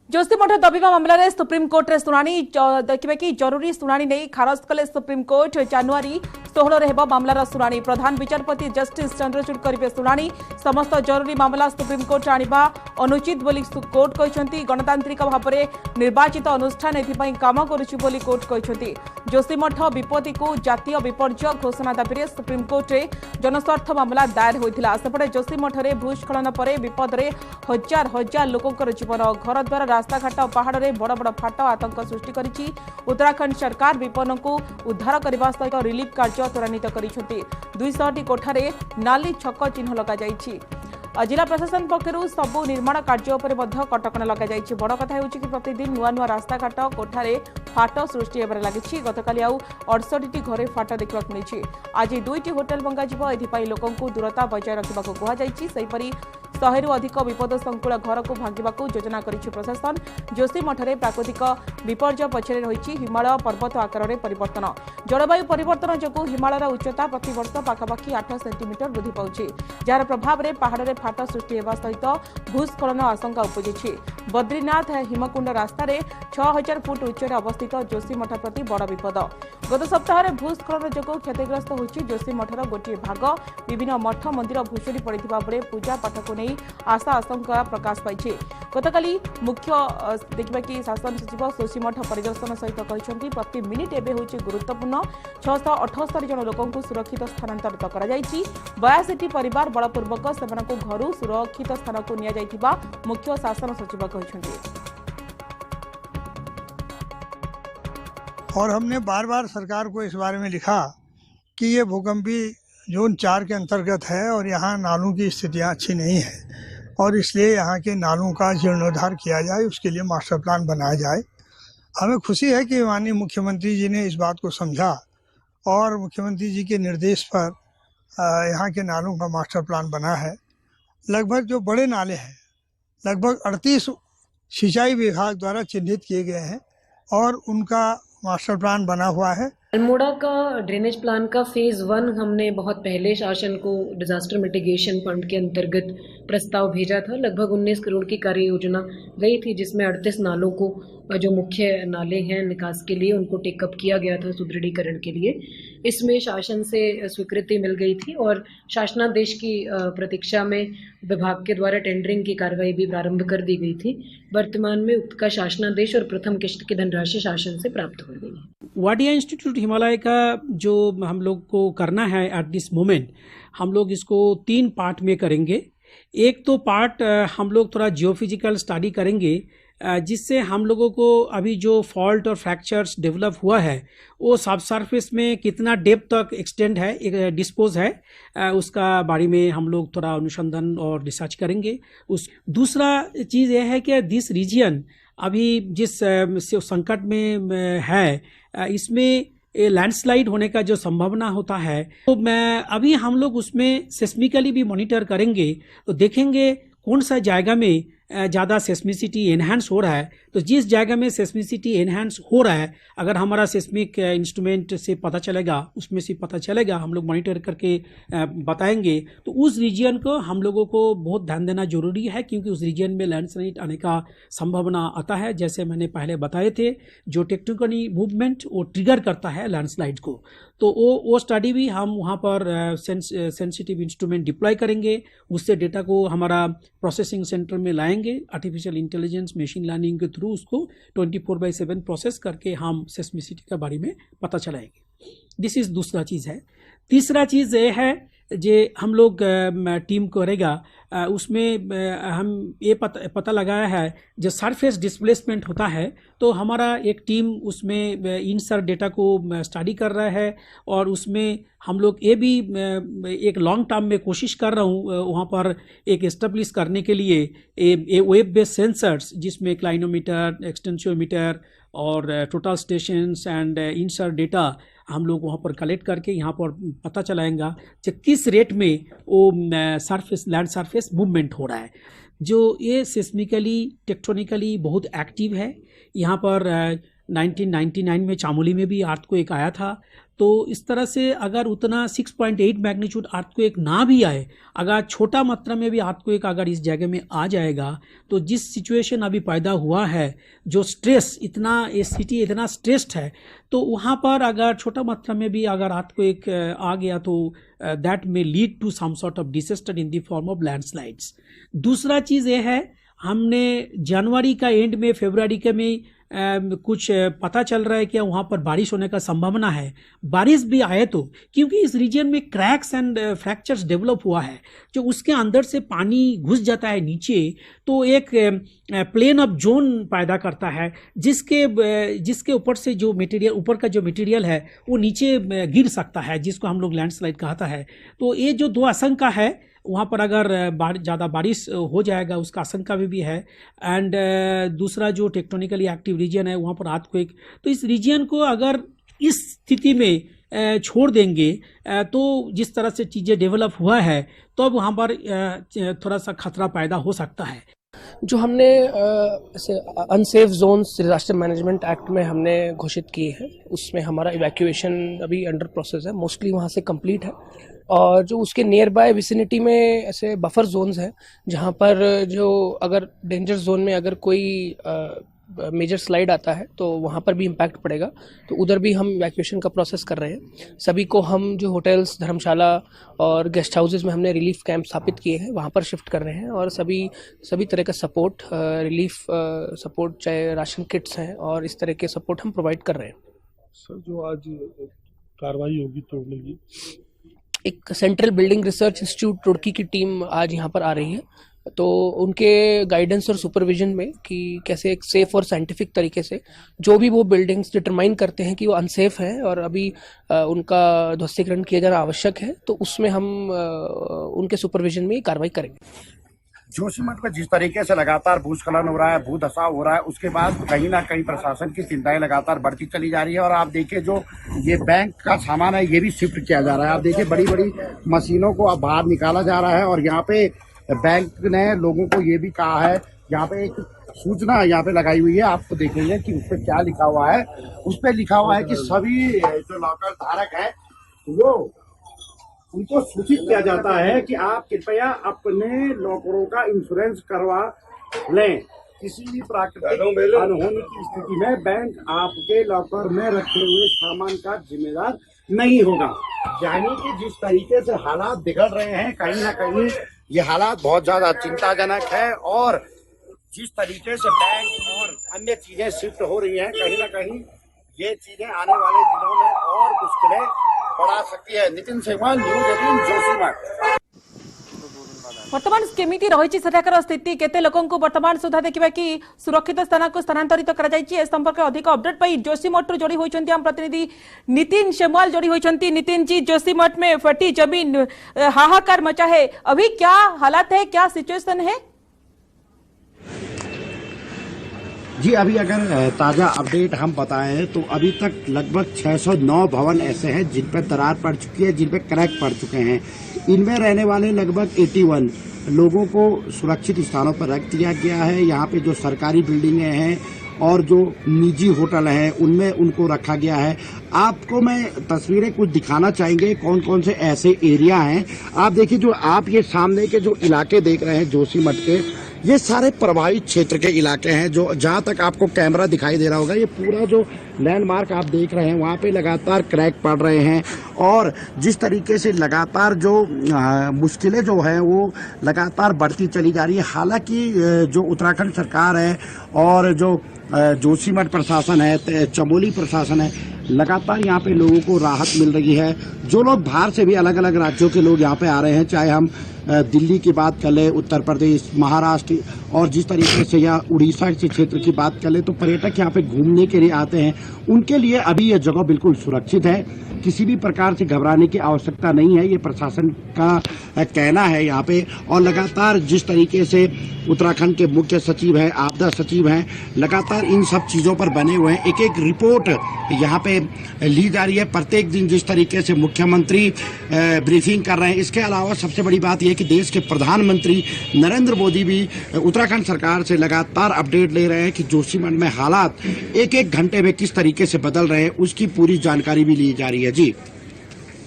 जोशीमठ दबिवा मामलें सुप्रीमकोर्ट में शुणाणी देखिए कि जरूरी शुणाणी नहीं खारज कले सुप्रीमकोर्ट जनवरी 16 मामलार शुणाणी प्रधान विचारपति जस्टिस चंद्रचूड़ करेंगे शुणाणी समस्त जरूरी मामला सुप्रीमकोर्ट आनिबा अनुचित बोली कोर्ट कहते गणतांत्रिक भाव में निर्वाचित अनुष्ठान एथपाई काम करुच्ची बोली कोर्ट कहते जोशीमठ विपत्ति को जातीय विपर्यय घोषणा दाबी में सुप्रीमकोर्ट में जनस्वार्थ मामला दायर होता सेपटे जोशीमठ में भूस्खलन पर विपद में हजार हजार लोकंर जीवन घरद्वार रास्ताघाट और पहाड़ में बड़ बड़ फाट आतंक सृष्टि करिछि। उत्तराखंड सरकार विपन्न को उद्धार करने सहित रिलीफ कार्य त्वरान्वित करिसेंति। 200 कोठारे नाली छक चिन्ह लगा जाइछि। जिला प्रशासन पक्षर सबू निर्माण कार्य उपर कटकणा लग जाइछि। बड़ कथा हेउछि कि प्रतिदिन नुआ नुआ रास्ताघाट कोठारे फाट सृष्टि होबार लागिछि। गतकाली आउ 68टी घरे फाट देखा मिली। आज 2टी होटेल भंगाଯିବ एथिपाई लोकंकु दूरता बजाय रखिबाकु कुहा जाइछि। सेहिपरि 100 रु अधिक विपद संकुल घर को भांगिबाकु योजना करिछि प्रशासन। जोशीमठरे प्राकृतिक विपर्यय पछरे रहिछि हिमालय पर्वत आकार में परिवर्तन। जलवायु परिवर्तन जोगु हिमालयर उच्चता प्रतिवर्ष पाखापाखि 8 सेंटीमीटर वृद्धि पाउछि जार प्रभाव में पहाड़ में फाट सृष्टि होगा सहित भूस्खलन आशंका उपजी। बद्रीनाथ हिमकुंड रास्तार 6000 फुट उच्चरे अवस्थित जोशीमठ प्रति बड़ विपद। गत सप्ताह भूस्खलन जो क्षतिग्रस्त होछि जोशीमठर गोटे भाग। विभिन्न मठ मंदिर भुशुड़ी पड़ता बेले पूजा पाठ को नहीं आशा आशंका प्रकाश पाई। गतकाली मुख्य देखा कि शासन सचिव जोशीमठ परिदर्शन सहित कहते प्रति मिनिट एवं होछि गुरुत्वपूर्ण। 678 जन लोक सुरक्षित स्थानांतरित कर 82टी परिवार बलपूर्वक से घर सुरक्षित स्थान को निया जाइथिबा मुख्य शासन सचिव कहते। और हमने बार बार सरकार को इस बारे में लिखा कि ये भूकंपी जोन 4 के अंतर्गत है और यहाँ नालों की स्थितियाँ अच्छी नहीं है और इसलिए यहाँ के नालों का जीर्णोद्धार किया जाए, उसके लिए मास्टर प्लान बनाया जाए। हमें खुशी है कि माननीय मुख्यमंत्री जी ने इस बात को समझा और मुख्यमंत्री जी के निर्देश पर यहाँ के नालों का मास्टर प्लान बना है। लगभग जो बड़े नाले हैं लगभग 38 सिंचाई विभाग द्वारा चिन्हित किए गए हैं और उनका मास्टर प्लान बना हुआ है। अल्मोड़ा का ड्रेनेज प्लान का फेज़ 1 हमने बहुत पहले शासन को डिजास्टर मिटिगेशन फंड के अंतर्गत प्रस्ताव भेजा था। लगभग 19 करोड़ की कार्य योजना गई थी जिसमें 38 नालों को जो मुख्य नाले हैं निकास के लिए उनको टेकअप किया गया था सुदृढ़ीकरण के लिए। इसमें शासन से स्वीकृति मिल गई थी और शासनादेश की प्रतीक्षा में विभाग के द्वारा टेंडरिंग की कार्रवाई भी प्रारंभ कर दी गई थी। वर्तमान में उक्त का शासनादेश और प्रथम किश्त की धनराशि शासन से प्राप्त हो गई है। वाडिया इंस्टीट्यूट हिमालय का जो हम लोग को करना है एट दिस मोमेंट, हम लोग इसको 3 पार्ट में करेंगे। एक तो पार्ट हम लोग थोड़ा जियोफिजिकल स्टडी करेंगे जिससे हम लोगों को अभी जो फॉल्ट और फ्रैक्चर्स डेवलप हुआ है वो सब सरफेस में कितना डेप्थ तक एक्सटेंड है, डिस्पोज है, उसका बारे में हम लोग थोड़ा अनुसंधान और रिसर्च करेंगे। दूसरा चीज़ यह है कि दिस रीजन अभी जिस संकट में है इसमें लैंडस्लाइड होने का जो संभावना होता है तो मैं अभी हम लोग उसमें सेस्मिकली भी मॉनिटर करेंगे तो देखेंगे कौन सा जायगा में ज़्यादा सेस्मिसिटी एनहांस हो रहा है। तो जिस जगह में सेस्मिसिटी एनहांस हो रहा है अगर हमारा सेस्मिक इंस्ट्रूमेंट से पता चलेगा, उसमें से पता चलेगा, हम लोग मॉनिटर करके बताएंगे तो उस रीजन को हम लोगों को बहुत ध्यान देना जरूरी है क्योंकि उस रीजन में लैंडस्लाइड आने का संभावना आता है। जैसे मैंने पहले बताए थे जो टेक्टोनिक मूवमेंट वो ट्रिगर करता है लैंडस्लाइड को, तो वो स्टडी भी हम वहाँ पर सेंसिटिव इंस्ट्रूमेंट डिप्लॉय करेंगे। उससे डेटा को हमारा प्रोसेसिंग सेंटर में लाएंगे, आर्टिफिशियल इंटेलिजेंस मशीन लर्निंग के थ्रू उसको 24/7 प्रोसेस करके हम सेस्मिसिटी के बारे में पता चलाएंगे। दिस इज़ दूसरा चीज़ है। तीसरा चीज़ ये है जे हम लोग टीम करेगा उसमें हम ये पता लगाया है जो सरफेस डिस्प्लेसमेंट होता है तो हमारा एक टीम उसमें इन सर डेटा को स्टडी कर रहा है और उसमें हम लोग ये भी एक लॉन्ग टर्म में कोशिश कर रहा हूँ वहाँ पर एक एस्टेब्लिश करने के लिए ए वेब बेस्ड सेंसर्स जिसमें क्लाइनोमीटर, एक्सटेंशियोमीटर और टोटल स्टेशंस एंड इंसर डेटा हम लोग वहाँ पर कलेक्ट करके यहाँ पर पता चलाएंगा कि किस रेट में वो सरफेस लैंड सरफेस मूवमेंट हो रहा है। जो ये सिस्मिकली टेक्टोनिकली बहुत एक्टिव है। यहाँ पर 1999 में चामोली में भी अर्थक्वेक आया था तो इस तरह से अगर उतना 6.8 मैग्नीट्यूड अर्थक्वेक ना भी आए, अगर छोटा मात्रा में भी अर्थक्वेक अगर इस जगह में आ जाएगा, तो जिस सिचुएशन अभी पैदा हुआ है, जो स्ट्रेस इतना, ये सिटी इतना स्ट्रेस्ड है, तो वहाँ पर अगर छोटा मात्रा में भी अगर अर्थक्वेक आ गया तो that may lead to some sort of disaster in the form of landslides. दूसरा चीज़ ये है, हमने जनवरी का एंड में, फरवरी के में कुछ पता चल रहा है कि वहाँ पर बारिश होने का संभावना है। बारिश भी आए तो, क्योंकि इस रीजन में क्रैक्स एंड फ्रैक्चर्स डेवलप हुआ है, जो उसके अंदर से पानी घुस जाता है नीचे, तो एक प्लेन ऑफ जोन पैदा करता है, जिसके ऊपर से जो मटेरियल, ऊपर का जो मटेरियल है वो नीचे गिर सकता है, जिसको हम लोग लैंडस्लाइड कहता है। तो ये जो दो आशंका है, वहाँ पर अगर ज़्यादा बारिश हो जाएगा उसका आशंका भी है। एंड दूसरा जो टेक्टोनिकली एक्टिव रीजन है वहाँ पर अर्थक्वेक, तो इस रीजन को अगर इस स्थिति में छोड़ देंगे तो जिस तरह से चीज़ें डेवलप हुआ है, तो अब वहाँ पर थोड़ा सा खतरा पैदा हो सकता है। जो हमने unsafe zones disaster management act में हमने घोषित किए हैं, उसमें हमारा इवैक्यूएशन अभी अंडर प्रोसेस है, मोस्टली वहाँ से कंप्लीट है। और जो उसके नियर बाय विसिनिटी में ऐसे बफर जोन्स हैं, जहाँ पर जो अगर डेंजर जोन में अगर कोई मेजर स्लाइड आता है तो वहाँ पर भी इम्पैक्ट पड़ेगा, तो उधर भी हम इवैक्यूएशन का प्रोसेस कर रहे हैं। सभी को हम जो होटल्स, धर्मशाला और गेस्ट हाउसेज में हमने रिलीफ कैंप स्थापित किए हैं, वहाँ पर शिफ्ट कर रहे हैं। और सभी तरह का सपोर्ट, रिलीफ सपोर्ट, चाहे राशन किट्स हैं और इस तरह के सपोर्ट हम प्रोवाइड कर रहे हैं। सर, जो आज कार्रवाई होगी तोड़ने की, एक central building research institute Roorkee की टीम आज यहाँ पर आ रही है, तो उनके गाइडेंस और सुपरविजन में कि कैसे एक सेफ और साइंटिफिक तरीके से जो भी वो बिल्डिंग्स डिटरमाइन करते हैं कि वो अनसेफ है और अभी उनका ध्वस्तीकरण किया जाना आवश्यक है, तो उसमें हम उनके सुपरविजन में कार्रवाई करेंगे। जोशीमठ में जिस तरीके से लगातार भूस्खलन हो रहा है, भूधसाव हो रहा है, उसके बाद कहीं ना कहीं प्रशासन की चिंताएं लगातार बढ़ती चली जा रही है। और आप देखिए, जो ये बैंक का सामान है ये भी शिफ्ट किया जा रहा है। आप देखिए, बड़ी बड़ी मशीनों को अब बाहर निकाला जा रहा है। और यहाँ पे बैंक ने लोगों को ये भी कहा है, यहाँ पे एक सूचना यहाँ पे लगाई हुई है, आपको देखेंगे कि उस पर क्या लिखा हुआ है। उस पर लिखा हुआ है कि सभी जो लॉकर धारक है वो उनको सूचित किया जाता है कि आप कृपया अपने लॉकरों का इंश्योरेंस करवा लें। किसी भी प्राकृतिक अनहोनी की स्थिति में बैंक आपके लॉकर में रखे हुए सामान का जिम्मेदार नहीं होगा। यानी कि जिस तरीके से हालात बिगड़ रहे हैं, कहीं ना कहीं ये हालात बहुत ज्यादा चिंताजनक है। और जिस तरीके से बैंक और अन्य चीजें शिफ्ट हो रही हैं, कहीं ना कहीं ये चीजें आने वाले दिनों में और मुश्किलें बढ़ा सकती है। नितिन सेवाल, न्यूज 18, जोशीमठ। वर्तमान केमिति रही सेठाकर स्थिति, केते लोकन को वर्तमान सुधा देखिबा कि सुरक्षित स्थान को स्थानांतरित करा जायछि। ए संपर्क अधिक अपडेट पाई जोशीमठ जोड़ी होइछन्ती हम प्रतिनिधि नितिन सेवाल जोड़ी होइछन्ती। नितिन जी, जोशीमठ में फटी जमीन, हाहाकार मचा है, अभी क्या हालात है, क्या सिचुएशन है? जी, अभी अगर ताज़ा अपडेट हम बताएं तो अभी तक लगभग 609 भवन ऐसे हैं जिन पर दरार पड़ चुकी है, जिन पर क्रैक पड़ चुके हैं। इनमें रहने वाले लगभग 81 लोगों को सुरक्षित स्थानों पर रख दिया गया है। यहाँ पे जो सरकारी बिल्डिंगें हैं और जो निजी होटल हैं उनमें उनको रखा गया है। आपको मैं तस्वीरें कुछ दिखाना चाहेंगे कौन कौन से ऐसे एरिया हैं। आप देखिए, जो आप ये सामने के जो इलाके देख रहे हैं जोशीमठ के, ये सारे प्रभावित क्षेत्र के इलाके हैं। जो जहाँ तक आपको कैमरा दिखाई दे रहा होगा, ये पूरा जो लैंडमार्क आप देख रहे हैं, वहाँ पे लगातार क्रैक पड़ रहे हैं। और जिस तरीके से लगातार जो मुश्किलें जो हैं वो लगातार बढ़ती चली जा रही है। हालांकि जो उत्तराखंड सरकार है और जो जोशीमठ प्रशासन है, चमोली प्रशासन है, लगातार यहाँ पे लोगों को राहत मिल रही है। जो लोग बाहर से भी अलग अलग राज्यों के लोग यहाँ पे आ रहे हैं, चाहे हम दिल्ली की बात कर लें, उत्तर प्रदेश, महाराष्ट्र और जिस तरीके से या उड़ीसा के क्षेत्र की बात कर लें, तो पर्यटक यहाँ पे घूमने के लिए आते हैं। उनके लिए अभी ये जगह बिल्कुल सुरक्षित है, किसी भी प्रकार से घबराने की आवश्यकता नहीं है, ये प्रशासन का कहना है यहाँ पे। और लगातार जिस तरीके से उत्तराखंड के मुख्य सचिव हैं, आपदा सचिव हैं, लगातार इन सब चीज़ों पर बने हुए हैं। एक एक रिपोर्ट यहाँ पे ली जा रही है प्रत्येक दिन, जिस तरीके से मुख्यमंत्री ब्रीफिंग कर रहे हैं। इसके अलावा सबसे बड़ी बात यह कि देश के प्रधानमंत्री नरेंद्र मोदी भी उत्तराखंड सरकार से लगातार अपडेट ले रहे हैं कि जोशीमठ में हालात एक एक घंटे में किस तरीके से बदल रहे हैं, उसकी पूरी जानकारी भी ली जा रही है। जी